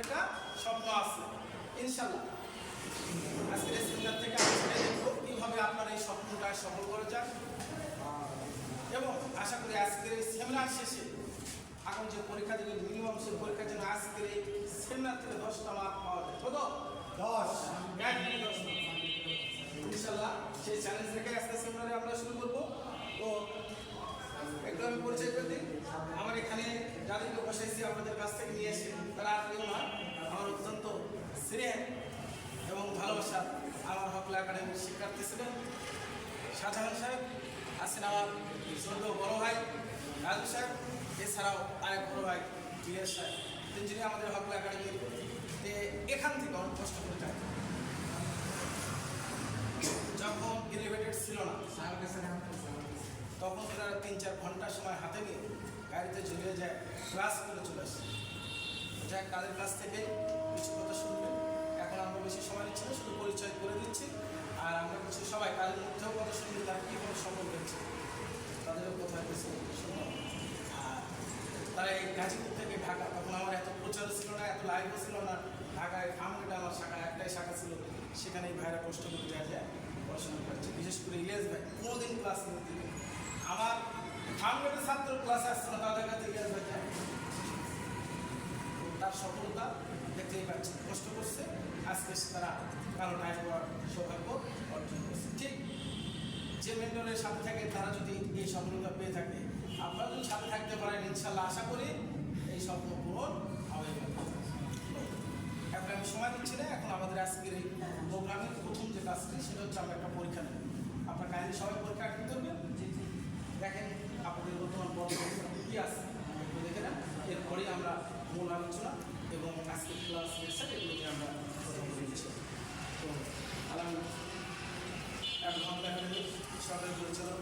একটা স্বপ্ন আছে ইনশাল্লাহ। আজকের এই সেমিনার থেকে আমি দেখবো কীভাবে আপনার এই স্বপ্নটা সফল করে যান, এবং আশা করি আজকের এই সেমিনার শেষে এখন যে পরীক্ষা দিলে মিনিমাম সে পরীক্ষার জন্য আজকের এই সেমিনার থেকে 10টা মার্ক পাওয়া যায়। কত? 10। ইনশাল্লাহ সেই চ্যালেঞ্জ রেখে আজকে সেমিনারে আমরা শুরু করবো। তো একটু আমি পরিচয় করে দিই। আমার এখানে যাদেরকে বসাইছি আপনাদের কাছ থেকে নিয়ে এসে তারা আর কেউ না, আমার অত্যন্ত সিনিয়র এবং ভালোবাসা আমার হকলা একাডেমির শিক্ষার্থী ছিলেন শাহজাহান সাহেব, আছেন আমার ছোট বড় ভাই রাজু সাহেব, এছাড়াও আরেক বড় ভাই বিএস সাহেব, তিনজনই আমাদের হকলা একাডেমির এখান থেকে অনেক কষ্ট করে যায়। যখন এলিভেটেড ছিল না তখন তারা 3-4 ঘন্টার সময় হাতে নিয়ে গাড়িতে চলে যায়, ক্লাস করে চলে আসে। যাই তাদের কাছ থেকে কিছু কথা শুনবেন। এখন আমরা বেশি সময় নিচ্ছি না, শুধু পরিচয় করে দিচ্ছি। আর আমরা কিছু সবাই তাদের মধ্যেও কথা শুনবো, তারা কীভাবে সম্ভব হয়েছে তাদেরও কথা কিছু শুনলাম। আর তারা এই গাজীপুর থেকে ঢাকা, তখন আমার এত প্রচার ছিল না, এত লাইভও ছিল না। ঢাকায় ফার্মগেটে আমার শাখা একটাই শাখা ছিল, সেখানে এই ভাইরা কষ্ট করে যায় পড়াশোনা করছে। বিশেষ করে ইলিয়াস ভাই কোনোদিন ক্লাস নিতে আমার ফার্মগেটের ছাত্র ক্লাসে আসছে না, তাদের কাছে ইলিয়াস ভাই যায়। তার সফলতা দেখতেই পাচ্ছে, কষ্ট করছে, আজকে তারা কারো টাইম করার সৌভাগ্য অর্জন করছে। ঠিক যে মেন্টরের সাথে থাকে তারা যদি এই সফলতা পেয়ে থাকে, আপনারা যদি সাথে থাকতে পারেন ইনশাল্লাহ আশা করি এই স্বপ্ন পূরণ হবে। এখন আমি সময় দিচ্ছি না, এখন আমাদের আজকের এই প্রোগ্রামের প্রথম যে কাজটি সেটা হচ্ছে আমরা একটা পরীক্ষা নেব। আপনার কাহিনী সবাই পরীক্ষা আটকে করবেন। দেখেন আপনাদের বর্তমান পর্যন্ত কী আছে একটু দেখে নেন, এরপরেই আমরা মূল আলোচনা এবং আজকের ক্লাস লেকচার এগুলোকে আমরা কথা বলে দিচ্ছি। তো আলহামদুলিল্লাহ এখন আমরা সরকারি পরিচালক